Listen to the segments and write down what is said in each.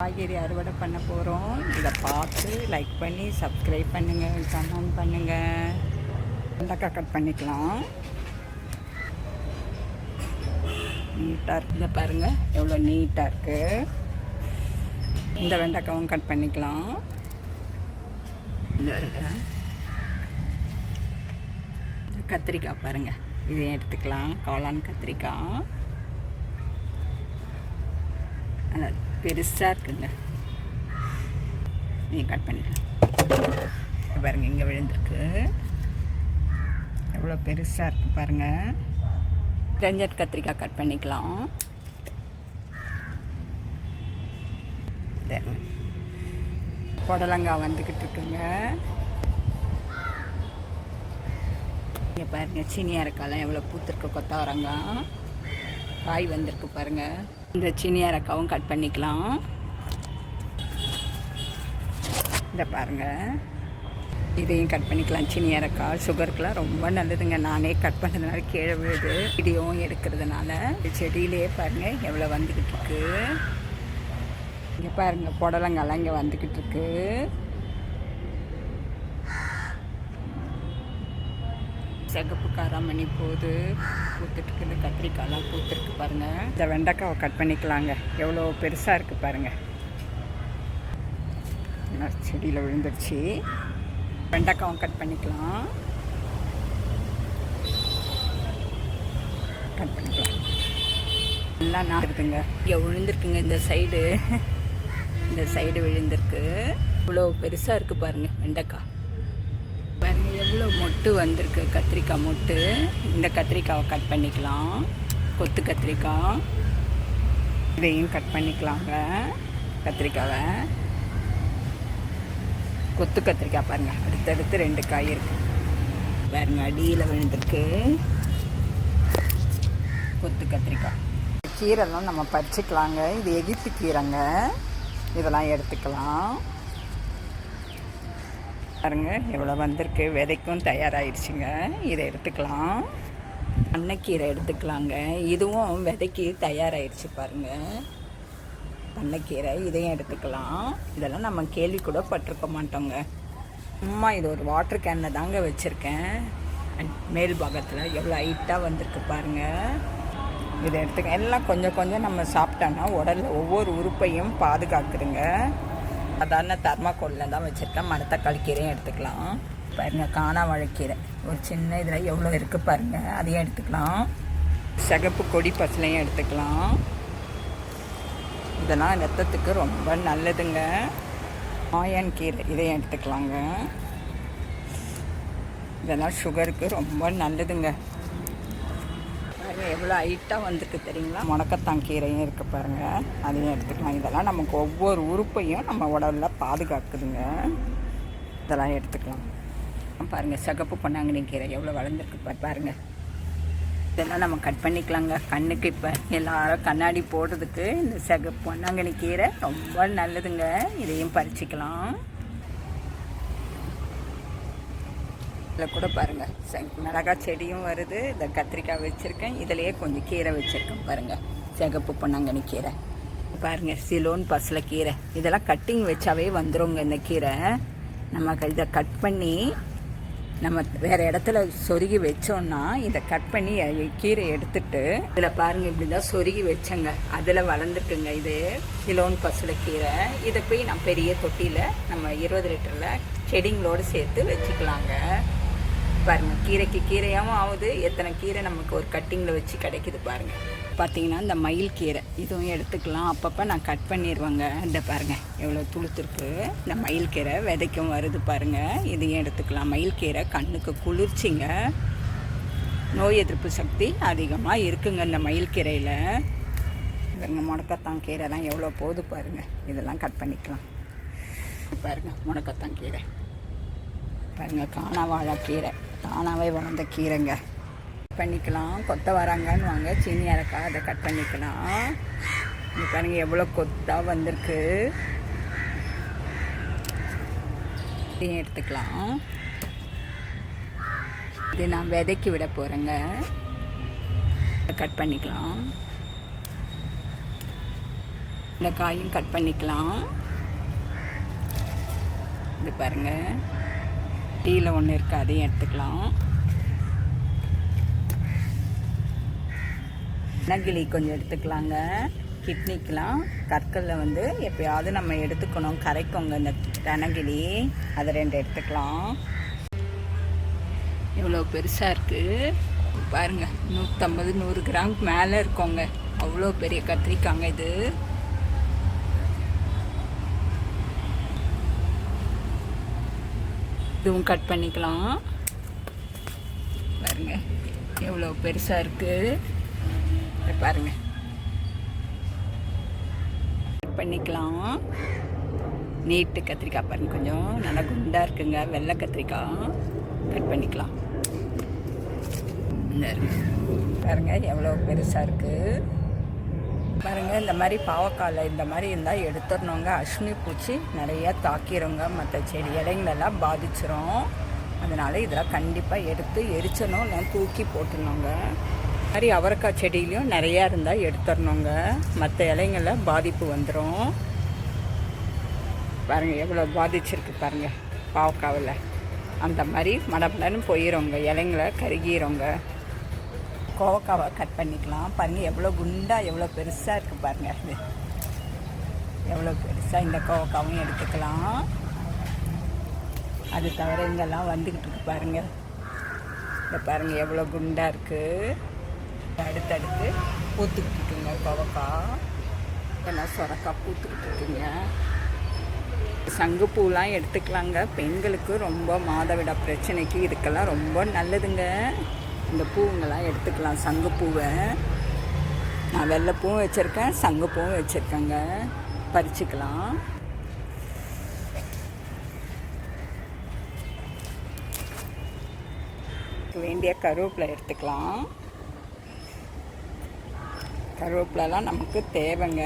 காய்கறி அறுவடை பண்ண போகிறோம். இதை பார்த்து லைக் பண்ணி சப்ஸ்கிரைப் பண்ணுங்கள், கமெண்ட் பண்ணுங்கள். வெண்டைக்காய் கட் பண்ணிக்கலாம். நீட்டாக இருக்குது. இதை பாருங்கள் எவ்வளோ நீட்டாக இருக்குது. இந்த வெண்டைக்காவும் கட் பண்ணிக்கலாம். இந்த கத்திரிக்காய் பாருங்கள், இதையும் எடுத்துக்கலாம். காளான் கத்திரிக்காய் பெருசாக இருக்குங்க. நீங்கள் கட் பண்ணிக்கலாம். பாருங்கள் இங்கே விழுந்துருக்கு, எவ்வளோ பெருசாக இருக்குது பாருங்கள். ரஞ்சட் கத்திரிக்காய் கட் பண்ணிக்கலாம். புடலங்காய் வந்துக்கிட்டு இருக்குங்க. இங்கே பாருங்கள் சீனி அரக்காலாம் எவ்வளோ பூத்திருக்கு. கொத்தவரங்காய் காய் வந்திருக்கு பாருங்கள். இந்த சீனி அரக்காவும் கட் பண்ணிக்கலாம். இதை பாருங்கள், இதையும் கட் பண்ணிக்கலாம். சீனி அரக்காய் சுகருக்கெலாம் ரொம்ப நல்லதுங்க. நானே கட் பண்ணுறதுனால கீழே விழுது. வீடியோவும் எடுக்கிறதுனால செடியிலே பாருங்கள் எவ்வளோ வந்துக்கிட்டு இருக்கு. இங்கே பாருங்கள் புடலங்காலாம் இங்கே வந்துக்கிட்டு இருக்கு. சிகப்பு காராமணி போகுது, பூத்துட்டுருக்குது. கத்திரிக்காயெலாம் பூத்துருக்கு பாருங்கள். இந்த வெண்டைக்காவை கட் பண்ணிக்கலாங்க. எவ்வளோ பெருசாக இருக்குது பாருங்கள். செடியில் விழுந்துருச்சு. வெண்டைக்காவும் கட் பண்ணிக்கலாம். கட் பண்ணிக்கலாம். எல்லாம் நாடுதுங்க. இங்கே விழுந்துருக்குங்க. இந்த சைடு விழுந்திருக்கு. இவ்வளோ பெருசாக இருக்குது பாருங்கள் வெண்டைக்காய். பாருங்கள் எவ்வளோ மொட்டு வந்திருக்கு, கத்திரிக்காய் மொட்டு. இந்த கத்திரிக்காவை கட் பண்ணிக்கலாம். கொத்து கத்திரிக்காய் இதையும் கட் பண்ணிக்கலாங்க. கத்திரிக்காவை கொத்து கத்திரிக்காய் பாருங்கள், அடுத்தடுத்து 2 காய் இருக்குது பாருங்கள். அடியில் விழுந்திருக்கு கொத்து கத்திரிக்காய். கீரைலாம் நம்ம பறிச்சுக்கலாங்க. இது எகிப்து கீரைங்க. இதெல்லாம் எடுத்துக்கலாம். பாருங்க எவ்வளோ வந்திருக்கு. விதைக்கும் தயாராகிடுச்சுங்க. இதை எடுத்துக்கலாம். பண்ணைக்கீரை எடுத்துக்கலாங்க. இதுவும் விதைக்கு தயாராகிடுச்சு பாருங்கள். பண்ணைக்கீரை இதையும் எடுத்துக்கலாம். இதெல்லாம் நம்ம கேள்வி கூட பட்டிருக்க மாட்டோங்க. சும்மா இது ஒரு வாட்டர் கேனில் தாங்க வச்சுருக்கேன். மேல் பாகத்தில் எவ்வளோ ஹைட்டாக வந்திருக்கு பாருங்கள். இதை எடுத்துக்க. எல்லாம் கொஞ்சம் கொஞ்சம் நம்ம சாப்பிட்டோன்னா உடலில் ஒவ்வொரு உறுப்பையும் பாதுகாக்குதுங்க. சாதாரண தர்மாக்கோலில் தான் வச்சுருக்கேன். மரத்தக்காளி கீரையும் எடுத்துக்கலாம். பாருங்கள் காணாவாழைக்கீரை ஒரு சின்ன இதில் எவ்வளோ இருக்குது பாருங்கள். அதையும் எடுத்துக்கலாம். சிகப்பு கொடி பசலையும் எடுத்துக்கலாம். இதெல்லாம் ரத்தத்துக்கு ரொம்ப நல்லதுங்க. ஆயன் கீரை இதையும் எடுத்துக்கலாங்க. இதெல்லாம் சுகருக்கு ரொம்ப நல்லதுங்க. எவ்வளோ ஹைட்டாக வந்துருக்கு தெரியுங்களா. முடக்கத்தான் கீரையும் இருக்குது பாருங்கள், அதையும் எடுத்துக்கலாம். இதெல்லாம் நமக்கு ஒவ்வொரு உறுப்பையும் நம்ம உடலில் பாதுகாக்குதுங்க. இதெல்லாம் எடுத்துக்கலாம். பாருங்கள் சிகப்பு பொன்னாங்கண்ணி கீரை எவ்வளோ வளர்ந்துருக்கு பாருங்கள். இதெல்லாம் நம்ம கட் பண்ணிக்கலாங்க. கண்ணுக்கு இப்போ எல்லாரும் கண்ணாடி போடுறதுக்கு இந்த சிகப்பு பொன்னாங்கண்ணி கீரை ரொம்ப நல்லதுங்க. இதையும் பறிச்சிக்கலாம். இதில் கூட பாருங்கள் மிளகாய் செடியும் வருது. இந்த கத்திரிக்காய் வச்சுருக்கேன். இதிலையே கொஞ்சம் கீரை வச்சுருக்கேன் பாருங்கள். சிகப்பு பொன்னாங்கண்ணி கீரை பாருங்கள். சிலோன் பசலை கீரை இதெல்லாம் கட்டிங் வச்சாவே வந்துடுங்க. இந்த கீரை நம்ம இதை கட் பண்ணி நம்ம வேறு இடத்துல சொருகி வச்சோன்னா இதை கட் பண்ணி கீரை எடுத்துட்டு இதில் பாருங்கள் இப்படி தான் சொருகி வச்சேங்க. அதில் வளர்ந்துருக்குங்க. இது சிலோன் பசலை கீரை. இதை போய் நம்ம பெரிய தொட்டியில் நம்ம 20 லிட்டரில் செடிங்களோடு சேர்த்து வச்சுக்கலாங்க. பாருங்கள் கீரைக்கு கீரையாகவும் ஆகுது. எத்தனை கீரை நமக்கு ஒரு கட்டிங்கில் வச்சு கிடைக்கிது பாருங்கள். பார்த்தீங்கன்னா இந்த மயில் கீரை இதுவும் எடுத்துக்கலாம். அப்பப்போ நான் கட் பண்ணிடுவேங்க. இந்த பாருங்கள் எவ்வளோ துளுத்துருக்கு. இந்த மயில் கீரை விதைக்கும் வருது பாருங்கள். இதையும் எடுத்துக்கலாம். மயில் கீரை கண்ணுக்கு குளிர்ச்சிங்க. நோய் எதிர்ப்பு சக்தி அதிகமாக இருக்குங்க இந்த மயில் கீரையில். இவங்க முடக்கத்தான் கீரைலாம் எவ்வளோ போகுது பாருங்கள். இதெல்லாம் கட் பண்ணிக்கலாம். பாருங்கள் முடக்கத்தான் கீரை பாருங்கள். காணாவாழைக்கீரை தானாகவே வளர்ந்த கீரைங்க. பண்ணிக்கலாம். கொத்தவரங்கான்னு வாங்க. சீனி அரக்காய் அதை கட் பண்ணிக்கலாம். இது பாருங்கள் எவ்வளோ கொத்தாக வந்திருக்கு. இதையும் எடுத்துக்கலாம். இது நான் விதைக்கு விட போகிறேங்க. கட் பண்ணிக்கலாம். இந்த காயும் கட் பண்ணிக்கலாம். இது பாருங்கள், டீயில் ஒன்று இருக்குது, அதையும் எடுத்துக்கலாம். நகிலி கொஞ்சம் எடுத்துக்கலாங்க. கிட்னிக்கெலாம் கற்களில் வந்து எப்போயாவது நம்ம எடுத்துக்கணும், கரைக்கோங்க இந்த தனகிலி, அதை 2 எடுத்துக்கலாம். இவ்வளோ பெருசாக இருக்குது பாருங்கள், 150-100 கிராம் மேலே இருக்கோங்க. அவ்வளோ பெரிய கத்திரிக்காங்க இது. இதுவும் கட் பண்ணிக்கலாம். பாருங்க எவ்வளோ பெருசாக இருக்குது பாருங்க. கட் பண்ணிக்கலாம். நீட்டு கத்திரிக்காய் பாருங்க, கொஞ்சம் நல்லா குண்டாக இருக்குங்க. வெள்ளை கத்திரிக்காய் கட் பண்ணிக்கலாம். பாருங்க எவ்வளோ பெருசாக இருக்குது பாருங்கள். இந்த மாதிரி பாவக்காயில் இந்த மாதிரி இருந்தால் எடுத்துடணுங்க. அஸ்வினி பூச்சி நிறையா தாக்கிடுங்க, மற்ற செடி இலைங்களெல்லாம் பாதிச்சிரும். அதனால் இதெல்லாம் கண்டிப்பாக எடுத்து எரிச்சணும், இல்லை தூக்கி போட்டுடணுங்க. மாதிரி அவரைக்காய் செடியிலையும் நிறையா இருந்தால் எடுத்துடணுங்க, மற்ற இலைங்கள பாதிப்பு வந்துடும். பாருங்கள் எவ்வளோ பாதிச்சிருக்கு பாருங்கள் பாவக்காவில். அந்த மாதிரி மடமடன்னு போயிடுங்க, இலைங்களை கருகிடுங்க. கோவக்காவை கட் பண்ணிக்கலாம். பாருங்கள் எவ்வளோ குண்டாக எவ்வளோ பெருசாக இருக்குது பாருங்கள். இது எவ்வளோ பெருசாக. இந்த கோவக்காவும் எடுத்துக்கலாம். அது தவிர இங்கெல்லாம் வந்துக்கிட்டு இருக்கு பாருங்கள். இந்த பாருங்கள் எவ்வளோ குண்டாக இருக்குது. அடுத்தடுத்து பூத்துக்கிட்டு இருக்குங்க கோவக்காய். எல்லாம் சொரக்காய் பூத்துக்கிட்டு இருக்குங்க. சங்குப்பூலாம் எடுத்துக்கலாங்க. பெண்களுக்கு ரொம்ப மாதவிட பிரச்சனைக்கு இதுக்கெல்லாம் ரொம்ப நல்லதுங்க. இந்த பூவுங்கெல்லாம் எடுத்துக்கலாம். சங்குப்பூவை நான் வெள்ளைப்பூவும் வச்சுருக்கேன், சங்குப்பூவும் வச்சுருக்கேங்க. பறிச்சுக்கலாம். வேண்டிய கருவேப்பிலை எடுத்துக்கலாம். கருவேப்பிலலாம் நமக்கு தேவைங்க.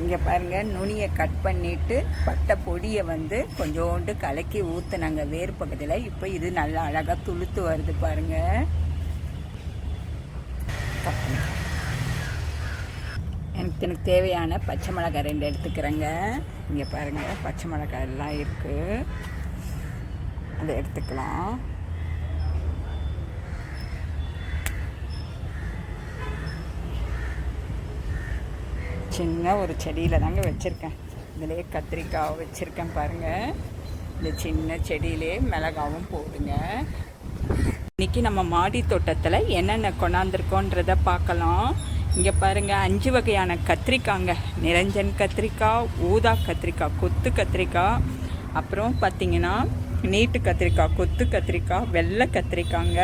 இங்கே பாருங்கள், நுனியை கட் பண்ணிவிட்டு பட்டை பொடியை வந்து கொஞ்சோண்டு கலக்கி ஊற்றுனாங்க வேர் பக்கத்தில். இப்போ இது நல்லா அழகாக துளுத்து வருது பாருங்கள். எனக்கு தேவையான பச்சை மிளகாய் 2 எடுத்துக்கிறேங்க. இங்கே பாருங்கள் பச்சை மிளகாய் எல்லாம் இருக்குது, அதை எடுத்துக்கலாம். சின்ன ஒரு செடியில் தாங்க வச்சுருக்கேன். இதிலே கத்திரிக்காய் வச்சுருக்கேன் பாருங்கள். இந்த சின்ன செடியிலே மிளகாவும் போடுங்க. இன்றைக்கி நம்ம மாடி தோட்டத்தில் என்னென்ன கொண்டாந்துருக்கோன்றதை பார்க்கலாம். இங்கே பாருங்கள் 5 வகையான கத்திரிக்காங்க. நிரஞ்சன் கத்திரிக்காய், ஊதா கத்திரிக்காய், கொத்து கத்திரிக்காய், அப்புறம் பார்த்திங்கன்னா நீட்டு கத்திரிக்காய், கொத்து கத்திரிக்காய், வெள்ளை கத்திரிக்காங்க.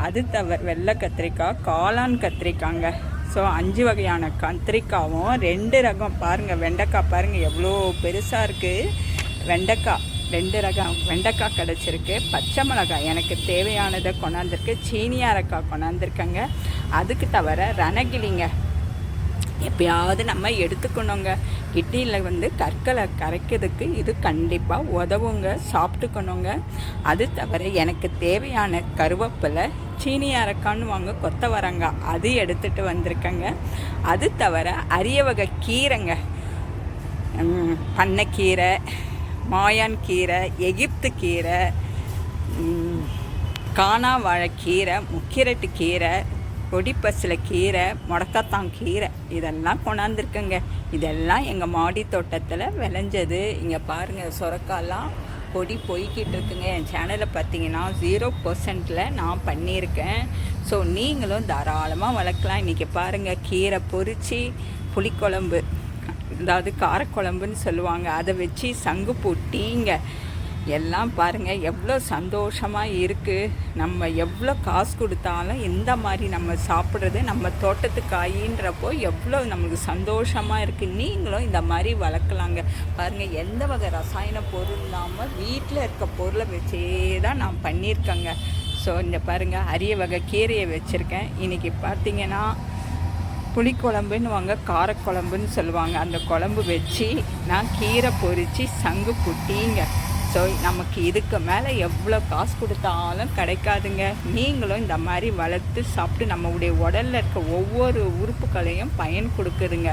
அது தவிர வெள்ளை கத்திரிக்காய், காளான் கத்திரிக்காங்க. ஸோ 5 வகையான கத்திரிக்காவும் 2 ரகம் பாருங்கள். வெண்டைக்காய் பாருங்கள் எவ்வளோ பெருசாக இருக்குது. வெண்டைக்காய் 2 ரகம் வெண்டைக்காய் கிடச்சிருக்கு. பச்சை மிளகாய் எனக்கு தேவையானதை கொண்டாந்துருக்கு. சீனியாரக்காய் கொண்டாந்துருக்கேங்க. அதுக்கு தவிர ரணகிளிங்க எப்பயாவது நம்ம எடுத்துக்கணுங்க. கிட்னியில் வந்து கற்களை கரைக்கிறதுக்கு இது கண்டிப்பாக உதவுங்க, சாப்பிட்டுக்கணுங்க. அது தவிர எனக்கு தேவையான கருவேப்பிலை, சீனி அரக்கான்னு வாங்க, கொத்தவரங்காய் அது எடுத்துகிட்டு வந்திருக்கேங்க. அது தவிர அரிய வகை கீரைங்க, பண்ணைக்கீரை, மாயான் கீரை, எகிப்து கீரை, காணா வாழைக்கீரை, முக்கிரட்டு கீரை, கொடிப்பசில கீரை, முடக்கத்தான் கீரை, இதெல்லாம் கொண்டாந்துருக்குங்க. இதெல்லாம் எங்கள் மாடி தோட்டத்தில் விளைஞ்சது. இங்கே பாருங்கள் சொரக்காலாம் கொடி போய்கிட்டு இருக்குங்க. என் சேனலை பார்த்தீங்கன்னா 0% நான் பண்ணியிருக்கேன். ஸோ நீங்களும் தாராளமாக வளர்க்கலாம். இன்றைக்கி பாருங்கள் கீரை பொரித்து புளிக்குழம்பு, அதாவது காரக்குழம்புன்னு சொல்லுவாங்க, அதை வச்சு சங்குப்பூ டீங்க எல்லாம் பாருங்கள் எவ்வளோ சந்தோஷமாக இருக்குது. நம்ம எவ்வளோ காசு கொடுத்தாலும் இந்த மாதிரி நம்ம சாப்பிட்றது நம்ம தோட்டத்து காயின்றப்போ எவ்வளோ நமக்கு சந்தோஷமாக இருக்குது. நீங்களும் இந்த மாதிரி வளர்க்கலாங்க. பாருங்கள் எந்த வகை ரசாயன பொருள் இல்லாமல் வீட்டில் இருக்க பொருளை வச்சே தான் நான் பண்ணியிருக்கேங்க. ஸோ இந்த பாருங்கள் அரிய வகை கீரையை வச்சுருக்கேன். இன்றைக்கி பார்த்திங்கன்னா புளிக்குழம்புன்னு வாங்க, காரக்குழம்புன்னு சொல்லுவாங்க, அந்த குழம்பு வச்சு நான் கீரை பொரித்து சங்கு புட்டிங்க. ஸோ நமக்கு இதுக்கு மேலே எவ்வளோ காசு கொடுத்தாலும் கிடைக்காதுங்க. நீங்களும் இந்த மாதிரி வளர்த்து சாப்பிட்டு நம்மளுடைய உடலில் இருக்க ஒவ்வொரு உறுப்புகளையும் பயன் கொடுக்குதுங்க.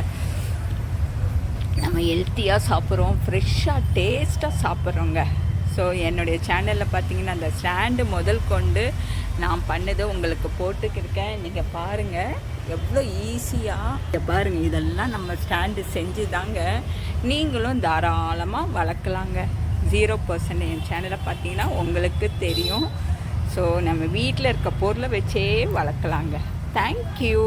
நம்ம ஹெல்த்தியாக சாப்பிட்றோம், ஃப்ரெஷ்ஷாக டேஸ்ட்டாக சாப்பிட்றோங்க. ஸோ என்னுடைய சேனலில் பார்த்தீங்கன்னா அந்த ஸ்டாண்டு முதல் கொண்டு நான் பண்ணதை உங்களுக்கு போட்டுக்கிருக்கேன். நீங்கள் பாருங்கள் எவ்வளோ ஈஸியாக பாருங்கள். இதெல்லாம் நம்ம ஸ்டாண்டு செஞ்சு தாங்க நீங்களும் தாராளமாக வளர்க்கலாங்க. 0% என் சேனலை பார்த்தீங்கன்னா உங்களுக்கு தெரியும். ஸோ நம்ம வீட்டில் இருக்க பொருளை வச்சே வளர்க்கலாங்க. தேங்க்யூ.